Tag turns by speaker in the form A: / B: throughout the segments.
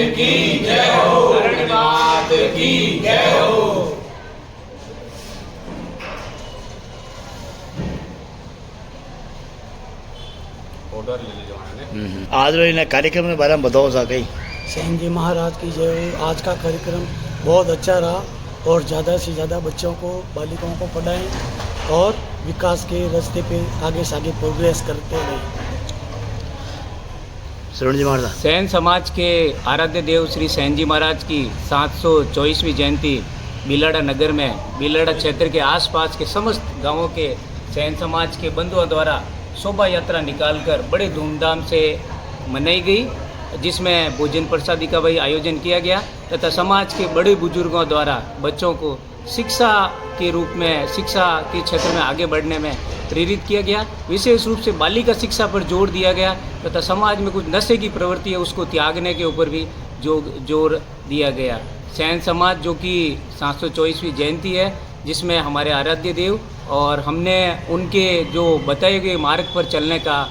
A: की जय हो, धरणी मात की जय हो। ऑर्डर ले लीजिए।
B: आज रो इन कार्यक्रम के बारे में बताओ सा कहीं।
C: सेन जी महाराज की जय हो। आज का कार्यक्रम बहुत अच्छा रहा और ज़्यादा से ज़्यादा बच्चों को, बालिकाओं को पढ़ाएं और विकास के रास्ते पे आगे से आगे प्रोग्रेस करते रहें।
B: श्रवण जी महाराज।
D: सेन समाज के आराध्य देव श्री सेन जी महाराज की 724वीं जयंती बिलाड़ा नगर में, बिलाड़ा क्षेत्र के आसपास के समस्त गांवों के सेन समाज के बंधुओं द्वारा शोभा यात्रा निकालकर बड़े धूमधाम से मनाई गई, जिसमें भोजन प्रसादी का भी आयोजन किया गया तथा समाज के बड़े बुजुर्गों द्वारा बच्चों को शिक्षा के रूप में, शिक्षा के क्षेत्र में आगे बढ़ने में प्रेरित किया गया। विशेष रूप से बालिका शिक्षा पर जोर दिया गया तथा समाज में कुछ नशे की प्रवृत्ति है उसको त्यागने के ऊपर भी जोर दिया गया। सेन समाज जो कि 724वीं जयंती है, जिसमें हमारे आराध्य देव और हमने उनके जो बताए गए मार्ग पर चलने का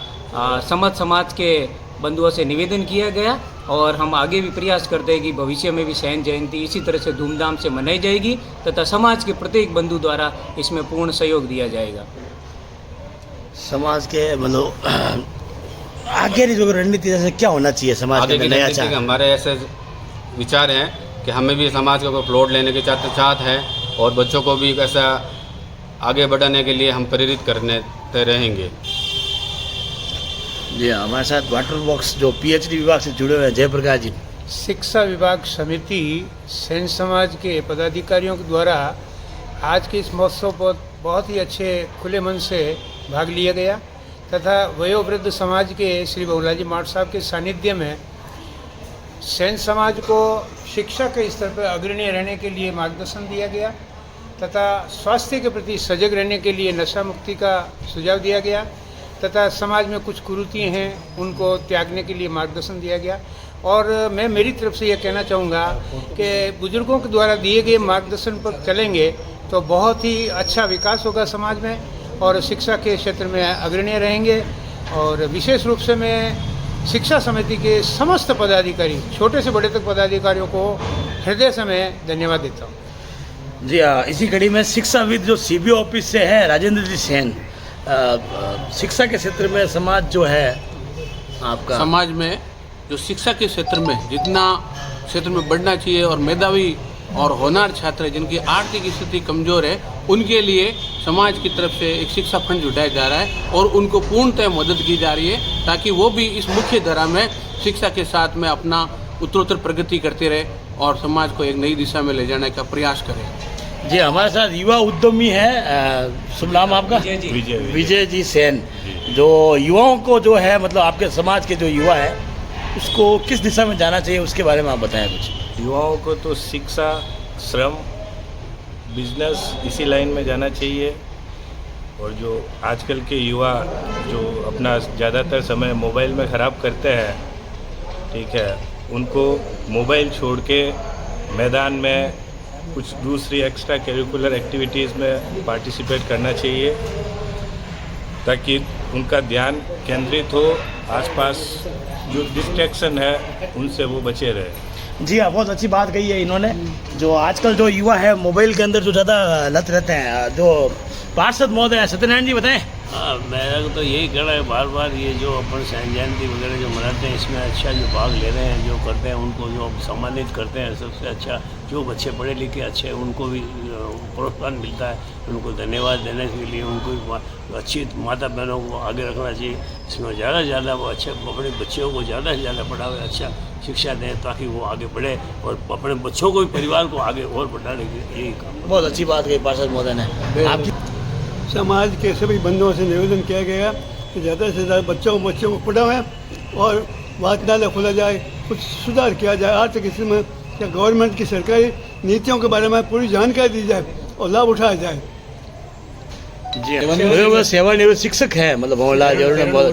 D: समस्त समाज के बंधुओं से निवेदन किया गया और हम आगे भी प्रयास करते हैं कि भविष्य में भी सेन जयंती इसी तरह से धूमधाम से मनाई जाएगी तथा समाज के प्रत्येक बंधु द्वारा इसमें पूर्ण सहयोग दिया जाएगा।
B: समाज के मतलब आगे की जो रणनीति जैसे क्या होना चाहिए समाज के नया चाह?
A: हमारे ऐसे विचार हैं कि हमें भी समाज का कोई प्लॉट लेने की चाहत है और बच्चों को भी ऐसा आगे बढ़ाने के लिए हम प्रेरित करने रहेंगे।
B: जी हमारे साथ वाटर बॉक्स जो पीएचडी विभाग से जुड़े हुए हैं जयप्रकाश जी।
E: शिक्षा विभाग समिति सेन समाज के पदाधिकारियों के द्वारा आज के इस महोत्सव पर बहुत ही अच्छे खुले मन से भाग लिया गया तथा वयोवृद्ध समाज के श्री बहुलाजी माठ साहब के सानिध्य में सेन समाज को शिक्षा के स्तर पर अग्रणी रहने के लिए मार्गदर्शन दिया गया तथा स्वास्थ्य के प्रति सजग रहने के लिए नशा मुक्ति का सुझाव दिया गया तथा समाज में कुछ कुरीतियाँ हैं उनको त्यागने के लिए मार्गदर्शन दिया गया। और मैं मेरी तरफ से यह कहना चाहूँगा कि बुजुर्गों के द्वारा दिए गए मार्गदर्शन पर चलेंगे तो बहुत ही अच्छा विकास होगा समाज में और शिक्षा के क्षेत्र में अग्रणी रहेंगे। और विशेष रूप से मैं शिक्षा समिति के समस्त पदाधिकारी, छोटे से बड़े तक पदाधिकारियों को हृदय से मैं धन्यवाद देता हूँ।
B: जी हाँ, इसी कड़ी में शिक्षाविद जो सीबीओ ऑफिस से है राजेंद्र जी सेन, शिक्षा के क्षेत्र में समाज जो है आपका,
F: समाज में जो शिक्षा के क्षेत्र में जितना क्षेत्र में बढ़ना चाहिए और मेधावी और होनहार छात्र हैं जिनकी आर्थिक स्थिति कमज़ोर है उनके लिए समाज की तरफ से एक शिक्षा फंड जुटाया जा रहा है और उनको पूर्णतः मदद की जा रही है ताकि वो भी इस मुख्य धारा में शिक्षा के साथ में अपना उत्तरोत्तर प्रगति करते रहे और समाज को एक नई दिशा में ले जाने का प्रयास करें।
B: जी हमारे साथ युवा उद्यमी है, शुभ नाम आपका? विजय जी सेन। जो युवाओं को जो है मतलब आपके समाज के जो युवा है उसको किस दिशा में जाना चाहिए उसके बारे में आप बताएं कुछ।
G: युवाओं को तो शिक्षा, श्रम, बिजनेस इसी लाइन में जाना चाहिए। और जो आजकल के युवा जो अपना ज़्यादातर समय मोबाइल में ख़राब करते हैं, ठीक है, उनको मोबाइल छोड़ के मैदान में कुछ दूसरी एक्स्ट्रा करिकुलर एक्टिविटीज़ में पार्टिसिपेट करना चाहिए ताकि उनका ध्यान केंद्रित हो, आसपास जो डिस्ट्रैक्शन है उनसे वो बचे रहे।
B: जी हाँ, बहुत अच्छी बात कही है इन्होंने। जो आजकल जो युवा है मोबाइल के अंदर जो ज़्यादा लत रहते हैं, जो पार्षद महोदय सत्यनारायण जी बताएं।
H: हाँ, मेरा तो यही कहना है बार बार ये जो अपन सेन जयंती वगैरह जो मनाते हैं इसमें अच्छा जो भाग ले रहे हैं, जो करते हैं उनको जो सम्मानित करते हैं, सबसे अच्छा जो बच्चे पढ़े लिखे अच्छे हैं उनको भी प्रोत्साहन मिलता है। उनको धन्यवाद देने के लिए उनको अच्छी माता बहनों को आगे रखना चाहिए। इसमें ज़्यादा से ज़्यादा वो अच्छे अपने बच्चों को ज़्यादा से ज़्यादा पढ़ावे, अच्छा शिक्षा दें ताकि वो आगे बढ़े और अपने बच्चों को भी, परिवार को आगे और बढ़ाने के यही काम।
B: बहुत अच्छी बात कही पार्षद महोदय ने। आपकी
I: समाज के सभी बंधुओं से निवेदन किया गया कि ज़्यादा से ज़्यादा बच्चों को पढ़ाएं और वाचनालय खोला जाए, कुछ सुधार किया जाए, आर्थिक स्थिति में या गवर्नमेंट की सरकारी नीतियों के बारे में पूरी जानकारी दी जाए और लाभ उठाया जाए।
B: जी सेवानिवृत्त शिक्षक हैं मतलब मोहनलाल जी, उन्होंने बहुत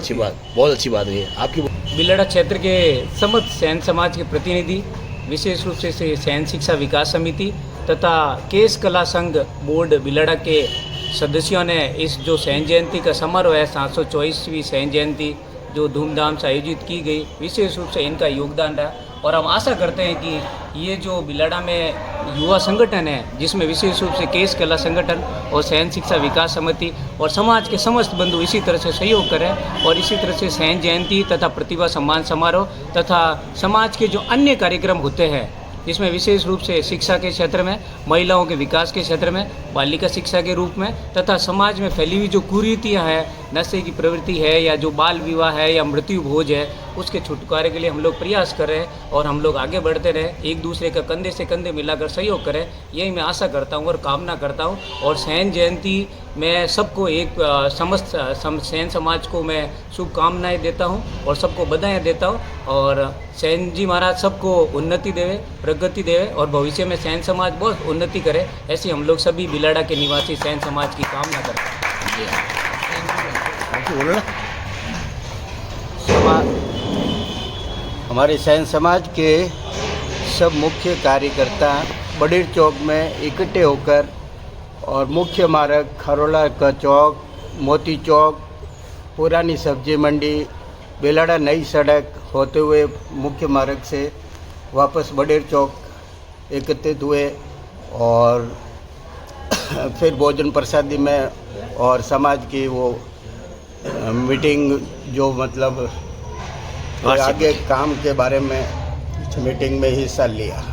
B: अच्छी बात है आपकी।
D: बिलाड़ा क्षेत्र के समस्त सेन समाज के प्रतिनिधि, विशेष रूप से सेन शिक्षा विकास समिति तथा केश कला संघ बोर्ड बिलाड़ा के सदस्यों ने इस जो सेन जयंती का समारोह है 724वीं सेन जयंती जो धूमधाम से आयोजित की गई, विशेष रूप से इनका योगदान रहा और हम आशा करते हैं कि ये जो बिलाड़ा में युवा संगठन है, जिसमें विशेष रूप से केस कला संगठन और सहन शिक्षा विकास समिति और समाज के समस्त बंधु इसी तरह से सहयोग करें और इसी तरह से सहन जयंती तथा प्रतिभा सम्मान समारोह तथा समाज के जो अन्य कार्यक्रम होते हैं, जिसमें विशेष रूप से शिक्षा के क्षेत्र में, महिलाओं के विकास के क्षेत्र में, बालिका शिक्षा के रूप में तथा समाज में फैली हुई जो कुरीतियाँ हैं, नशे की प्रवृत्ति है या जो बाल विवाह है या मृत्यु भोज है, उसके छुटकारे के लिए हम लोग प्रयास कर रहे हैं और हम लोग आगे बढ़ते रहें, एक दूसरे का कंधे से कंधे मिलाकर सहयोग करें, यही मैं आशा करता हूँ और कामना करता हूँ। और सहन जयंती में सबको एक समस्त सहन समाज को मैं शुभकामनाएं देता हूँ और सबको बधाइयाँ देता हूँ और सहन जी महाराज सबको उन्नति देवे, प्रगति देवे और भविष्य में सहन समाज बहुत उन्नति करे, ऐसी हम लोग सभी बिलाड़ा के निवासी सहन समाज की कामना करते हैं।
J: हमारे सहन समाज के सब मुख्य कार्यकर्ता बड़ीर चौक में इकट्ठे होकर और मुख्य मार्ग खरोला का चौक, मोती चौक, पुरानी सब्जी मंडी, बिलाड़ा नई सड़क होते हुए मुख्य मार्ग से वापस बड़ीर चौक एकत्रित हुए और फिर भोजन प्रसादी में और समाज की वो मीटिंग जो मतलब आगे काम के बारे में मीटिंग में हिस्सा लिया।